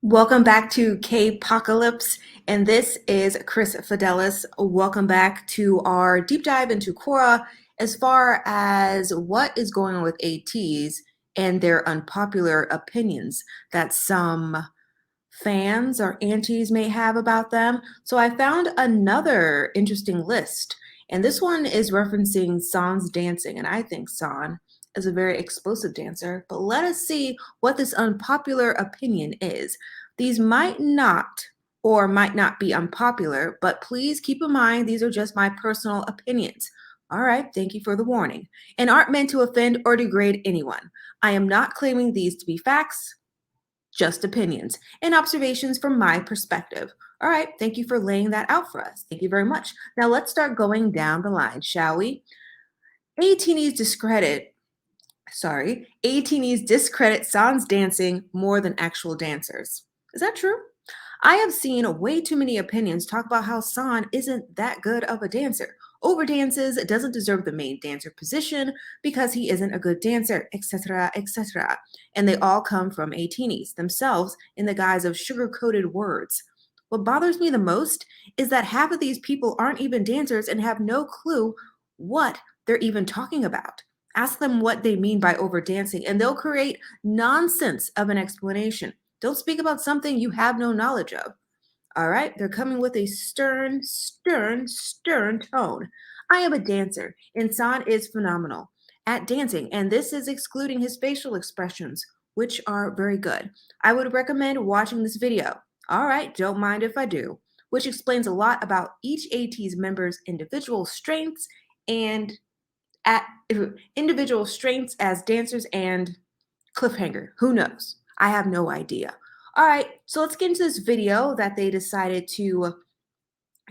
Welcome back to K-Pocalypse, and this is Chris Fidelis. Welcome back to our deep dive into Quora as far as what is going on with ATEEZ and their unpopular opinions that some fans or antis may have about them. So I found another interesting list, and this one is referencing San's dancing, and I think San is a very explosive dancer, but let us see what this unpopular opinion is. These might not or might not be unpopular, but please keep in mind these are just my personal opinions. All right, thank you for the warning. And aren't meant to offend or degrade anyone. I am not claiming these to be facts, just opinions and observations from my perspective. All right, thank you for laying that out for us. Thank you very much. Now let's start going down the line, shall we? ATINY's discredit San's dancing more than actual dancers. Is that true? I have seen way too many opinions talk about how San isn't that good of a dancer. Overdances, doesn't deserve the main dancer position because he isn't a good dancer, etc., etc. And they all come from ATINYs themselves in the guise of sugar-coated words. What bothers me the most is that half of these people aren't even dancers and have no clue what they're even talking about. Ask them what they mean by overdancing, and they'll create nonsense of an explanation. Don't speak about something you have no knowledge of. All right, they're coming with a stern, stern, stern tone. I am a dancer, and San is phenomenal at dancing, and this is excluding his facial expressions, which are very good. I would recommend watching this video. All right, don't mind if I do, which explains a lot about each AT's member's individual strengths and at individual strengths as dancers and cliffhanger. Who knows? I have no idea. All right, so let's get into this video that they decided to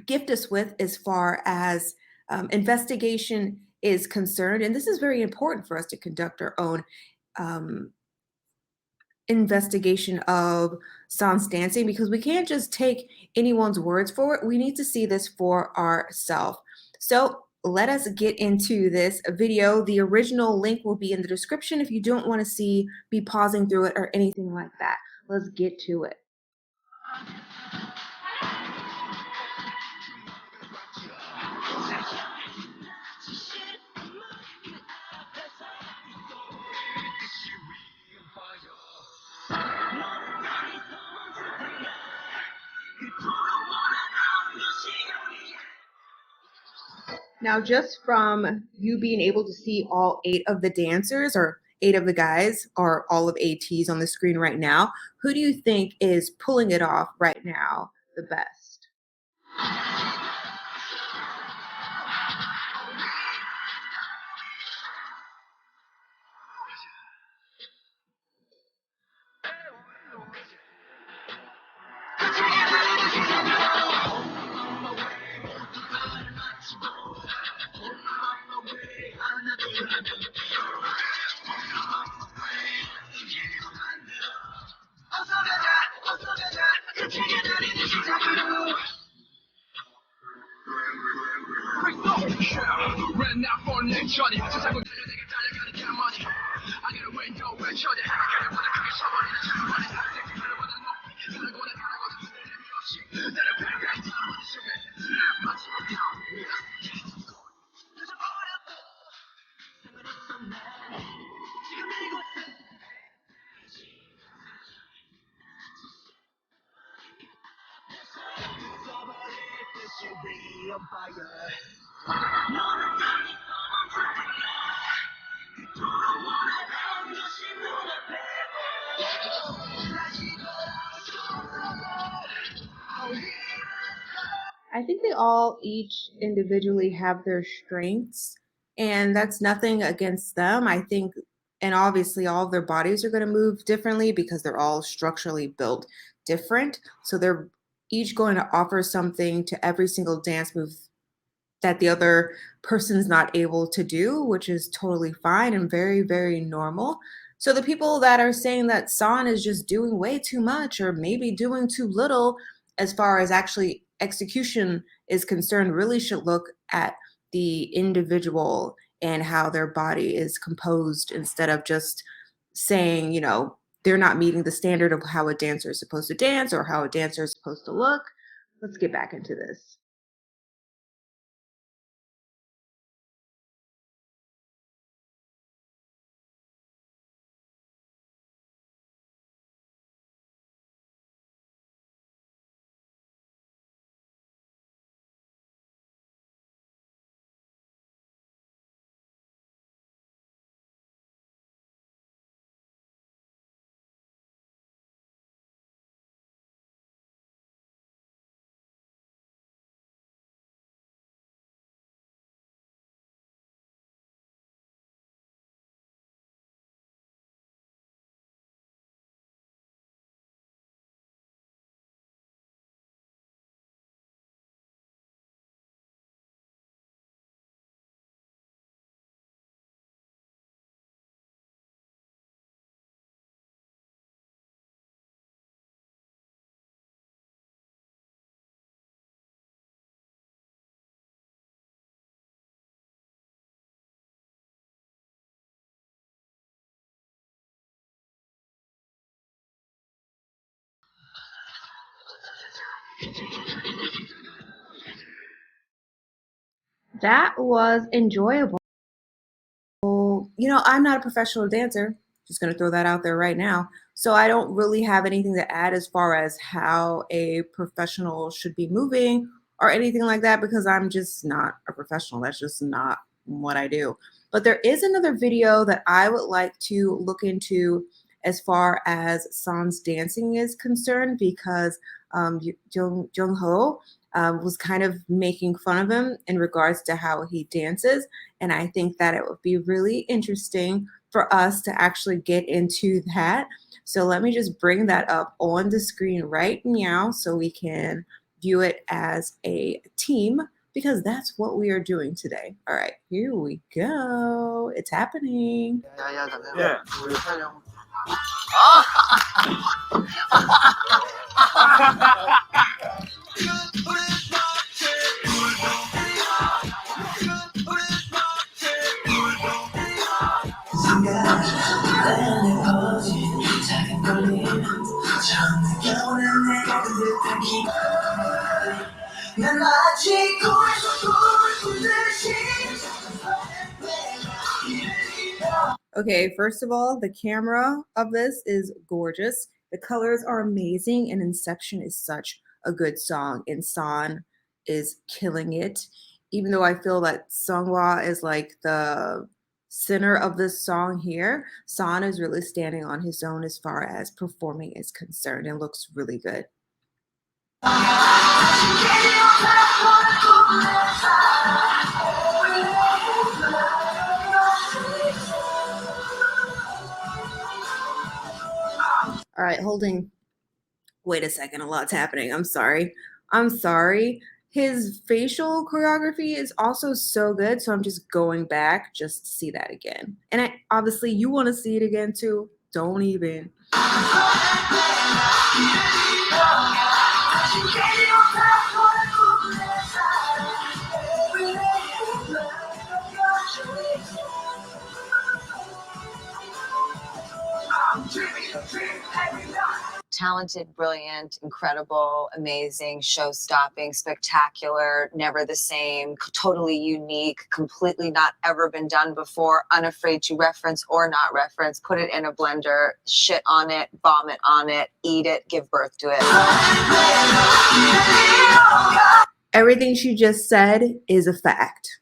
gift us with as far as investigation is concerned. And this is very important for us to conduct our own investigation of San's dancing because we can't just take anyone's words for it. We need to see this for ourselves. So let us get into this video. The original link will be in the description if you don't want to see me pausing through it or anything like that. Let's get to it. Now, just from you being able to see all 8 of the dancers or 8 of the guys or all of ATs on the screen right now, who do you think is pulling it off right now the best? I think they all each individually have their strengths, and that's nothing against them. I think, and obviously, all of their bodies are going to move differently because they're all structurally built different. So they're each going to offer something to every single dance move that the other person's not able to do, which is totally fine and very, very normal. So the people that are saying that San is just doing way too much or maybe doing too little as far as actually execution is concerned really should look at the individual and how their body is composed instead of just saying, they're not meeting the standard of how a dancer is supposed to dance or how a dancer is supposed to look. Let's get back into this. That was enjoyable. I'm not a professional dancer. Just going to throw that out there right now. So I don't really have anything to add as far as how a professional should be moving or anything like that because I'm just not a professional. That's just not what I do. But there is another video that I would like to look into as far as San's dancing is concerned because Jung Ho was kind of making fun of him in regards to how he dances. And I think that it would be really interesting for us to actually get into that. So let me just bring that up on the screen right now so we can view it as a team because that's what we are doing today. All right, here we go. It's happening. Yeah. Okay, first of all, the camera of this is gorgeous. The colors are amazing, and Inception is such a good song, and San is killing it. Even though I feel that Songhwa is like the center of this song here, San is really standing on his own as far as performing is concerned and looks really good. All right, holding. Wait a second, a lot's happening. I'm sorry. I'm sorry. His facial choreography is also so good, so I'm just going back just to see that again. And obviously, you want to see it again too. Don't even. Talented, brilliant, incredible, amazing, show-stopping, spectacular, never the same, totally unique, completely not ever been done before, unafraid to reference or not reference, put it in a blender, shit on it, vomit on it, eat it, give birth to it. Everything she just said is a fact.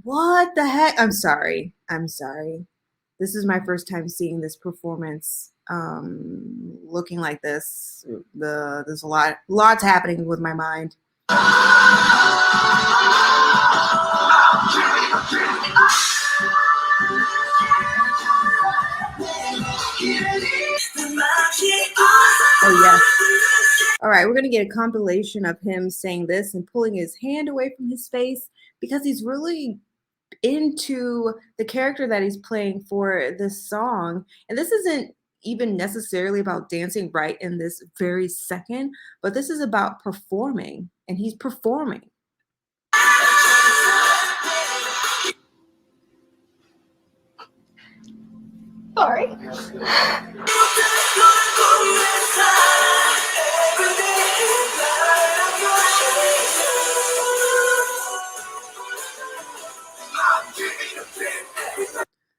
What the heck? I'm sorry. I'm sorry. This is my first time seeing this performance looking like this. There's lots happening with my mind. Oh yes. All right, we're gonna get a compilation of him saying this and pulling his hand away from his face because he's really into the character that he's playing for this song. And this isn't even necessarily about dancing right in this very second, but this is about performing, and he's performing. Sorry.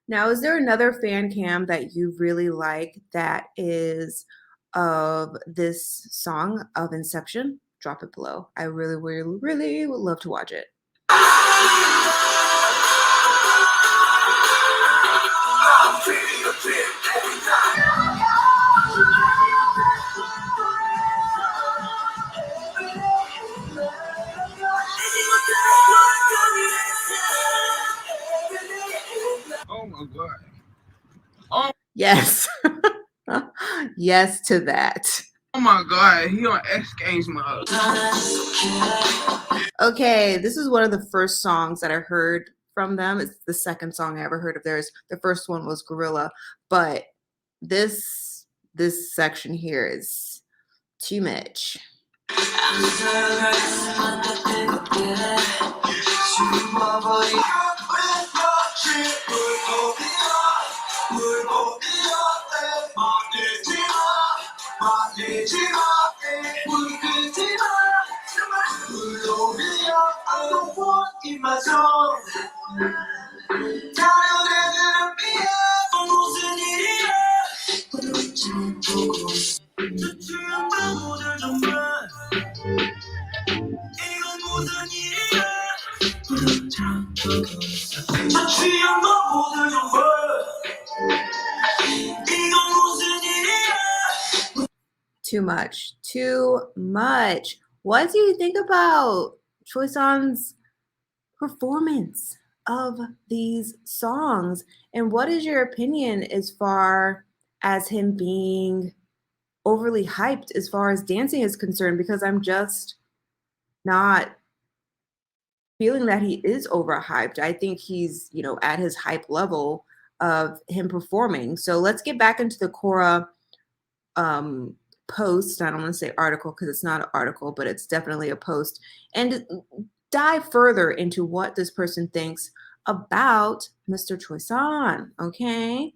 Now, is there another fan cam that you really like that is of this song of Inception? Drop it below. I really, really, really would love to watch it. Oh my god. Oh, Yes. Yes to that. oh my god, he on X Games mode. Okay, this is one of the first songs that I heard from them. It's the second song I ever heard of theirs. The first one was Gorilla, but this section here is too much. Too much. Too much. What do you think about Choi San's performance of these songs? And what is your opinion as far as him being overly hyped as far as dancing is concerned? Because I'm just not feeling that he is overhyped. I think he's, at his hype level of him performing. So let's get back into the Quora post. I don't want to say article because it's not an article, but it's definitely a post, and dive further into what this person thinks about Mr. Choi San. Okay.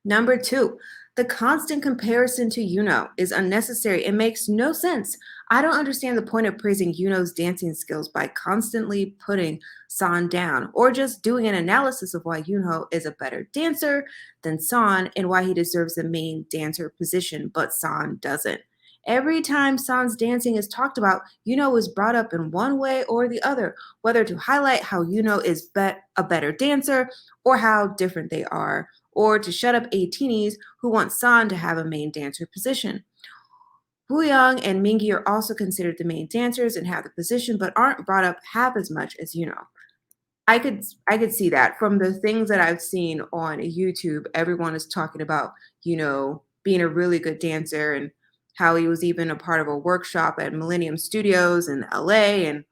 Number 2, the constant comparison to Yuno is unnecessary. It makes no sense. I don't understand the point of praising Yuno's dancing skills by constantly putting San down, or just doing an analysis of why Yuno is a better dancer than San and why he deserves the main dancer position, but San doesn't. Every time San's dancing is talked about, Yuno is brought up in one way or the other, whether to highlight how Yuno is a better dancer or how different they are, or to shut up ATINYs who want San to have a main dancer position. Wooyoung and Mingi are also considered the main dancers and have the position, but aren't brought up half as much as Yuno. I could see that from the things that I've seen on YouTube. Everyone is talking about, being a really good dancer and how he was even a part of a workshop at Millennium Studios in LA. And,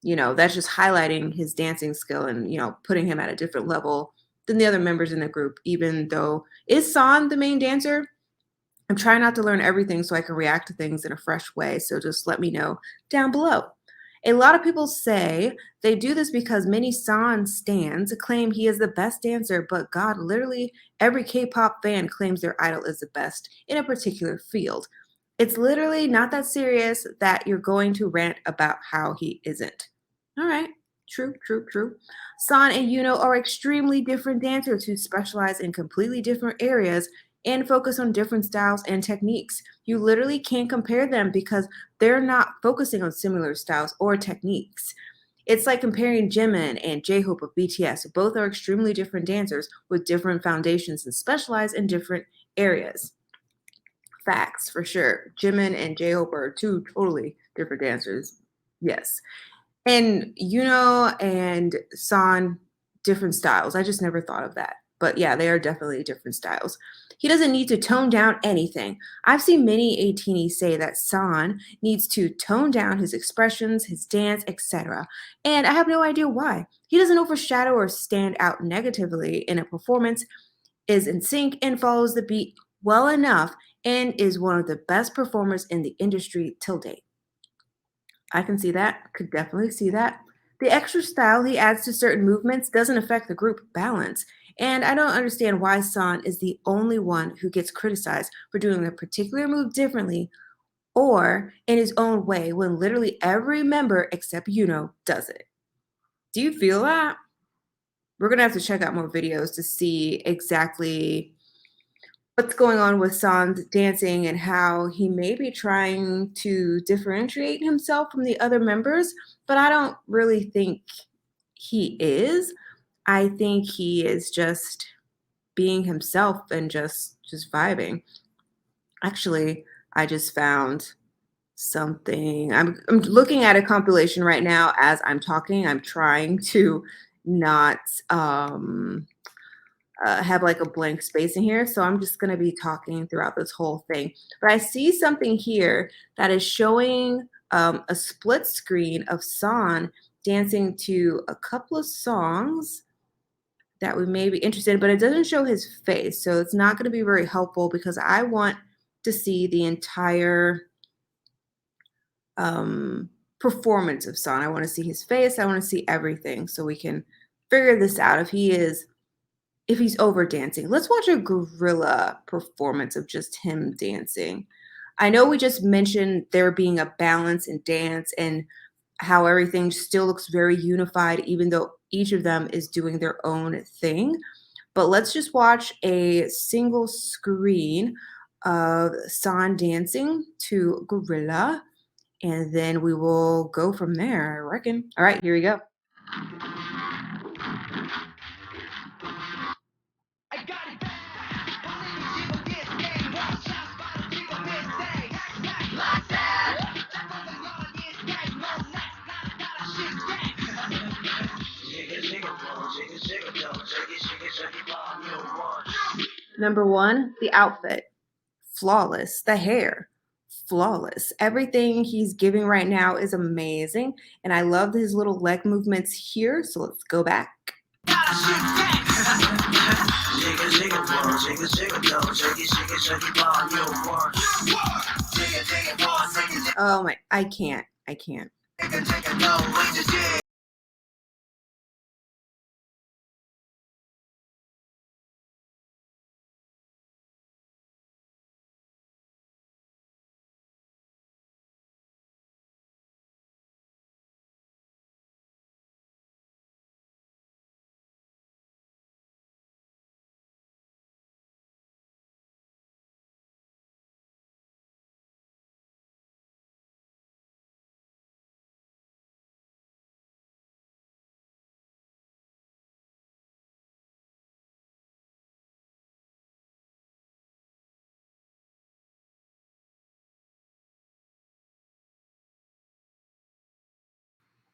that's just highlighting his dancing skill and, putting him at a different level than the other members in the group, even though is San the main dancer? I'm trying not to learn everything so I can react to things in a fresh way. So just let me know down below. A lot of people say they do this because many San stans claim he is the best dancer, but God, literally every K-pop fan claims their idol is the best in a particular field. It's literally not that serious that you're going to rant about how he isn't. All right. True, true, true. San and Yuno are extremely different dancers who specialize in completely different areas and focus on different styles and techniques. You literally can't compare them because they're not focusing on similar styles or techniques. It's like comparing Jimin and J-Hope of BTS. Both are extremely different dancers with different foundations and specialize in different areas. Facts, for sure. Jimin and J-Hope are two totally different dancers. Yes. And Yuno and San, different styles. I just never thought of that. But yeah, they are definitely different styles. He doesn't need to tone down anything. I've seen many ATINY say that San needs to tone down his expressions, his dance, etc. And I have no idea why. He doesn't overshadow or stand out negatively in a performance, is in sync, and follows the beat well enough and is one of the best performers in the industry till date. I can see that, could definitely see that. The extra style he adds to certain movements doesn't affect the group balance. And I don't understand why San is the only one who gets criticized for doing a particular move differently or in his own way when literally every member except Yuno does it. Do you feel that? We're gonna have to check out more videos to see exactly what's going on with San's dancing and how he may be trying to differentiate himself from the other members, but I don't really think he is. I think he is just being himself and just vibing. Actually, I just found something. I'm looking at a compilation right now as I'm talking. I'm trying to not have like a blank space in here. So I'm just going to be talking throughout this whole thing. But I see something here that is showing a split screen of San dancing to a couple of songs that we may be interested in, but it doesn't show his face. So it's not going to be very helpful because I want to see the entire performance of San. I want to see his face. I want to see everything so we can figure this out if he's over dancing. Let's watch a gorilla performance of just him dancing. I know we just mentioned there being a balance in dance and how everything still looks very unified, even though each of them is doing their own thing. But let's just watch a single screen of San dancing to gorilla, and then we will go from there, I reckon. All right, here we go. Number one, the outfit. Flawless. The hair. Flawless. Everything he's giving right now is amazing. And I love his little leg movements here. So let's go back. Oh my, I can't. I can't.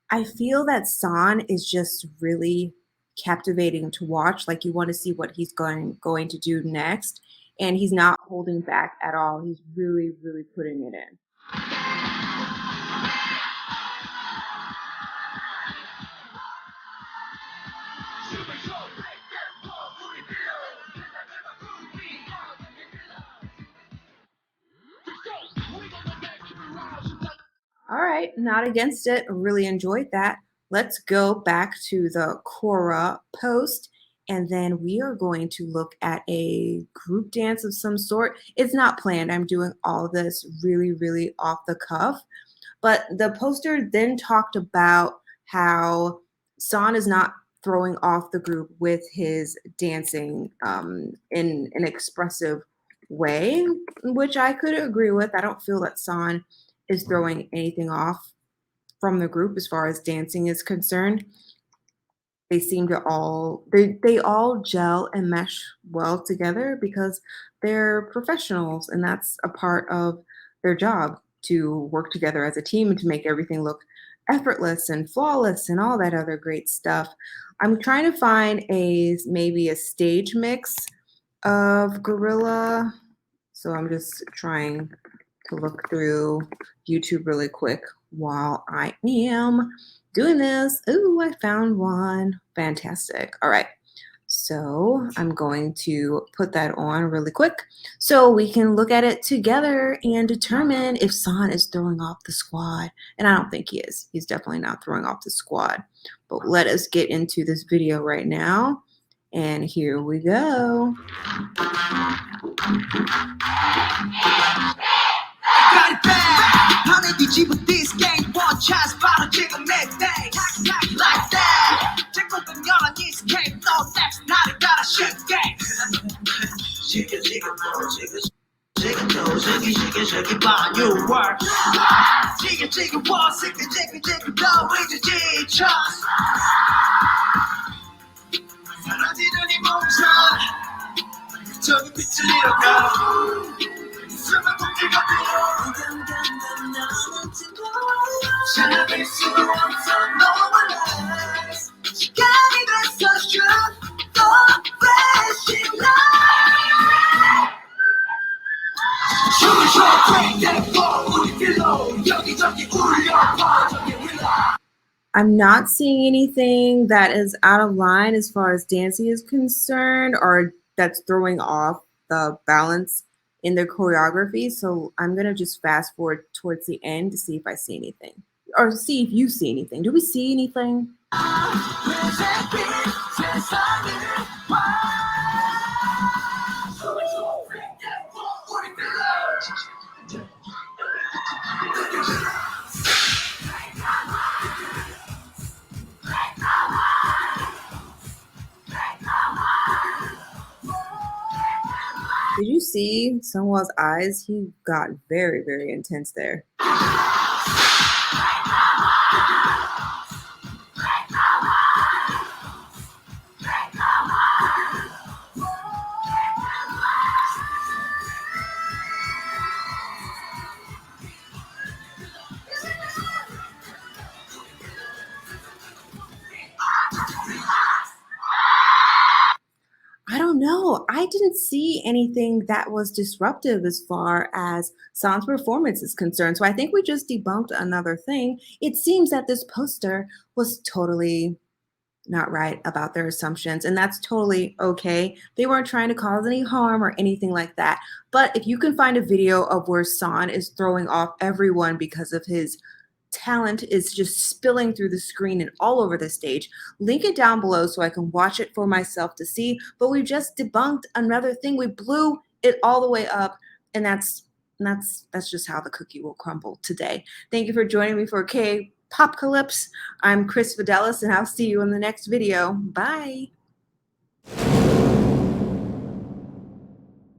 I feel that San is just really captivating to watch. Like you want to see what he's going to do next. And he's not holding back at all. He's really, really putting it in. All right, not against it. Really enjoyed that. Let's go back to the Quora post, and then we are going to look at a group dance of some sort. It's not planned. I'm doing all this really, really off the cuff. But the poster then talked about how San is not throwing off the group with his dancing in an expressive way, which I could agree with. I don't feel that San is throwing anything off from the group as far as dancing is concerned. They seem to they all gel and mesh well together because they're professionals and that's a part of their job to work together as a team and to make everything look effortless and flawless and all that other great stuff. I'm trying to find maybe a stage mix of gorilla. So I'm just trying to look through YouTube really quick while I am doing this. Ooh, I found one. Fantastic. All right. So I'm going to put that on really quick so we can look at it together and determine if San is throwing off the squad. And I don't think he is. He's definitely not throwing off the squad. But let us get into this video right now. And here we go. I'm not seeing anything that is out of line as far as dancing is concerned or that's throwing off the balance in their choreography. So I'm going to just fast forward towards the end to see if I see anything or see if you see anything. Do we see anything? Did you see Sungwon's eyes? He got very, very intense there. I don't know. I didn't see anything that was disruptive as far as San's performance is concerned. So I think we just debunked another thing. It seems that this poster was totally not right about their assumptions, and that's totally okay. They weren't trying to cause any harm or anything like that. But if you can find a video of where San is throwing off everyone because of his talent is just spilling through the screen and all over the stage, link it down below so I can watch it for myself to see. But we just debunked another thing. We blew it all the way up, and that's just how the cookie will crumble today. Thank you for joining me for K-Popcalypse. I'm Chris Fidelis, and I'll see you in the next video. Bye.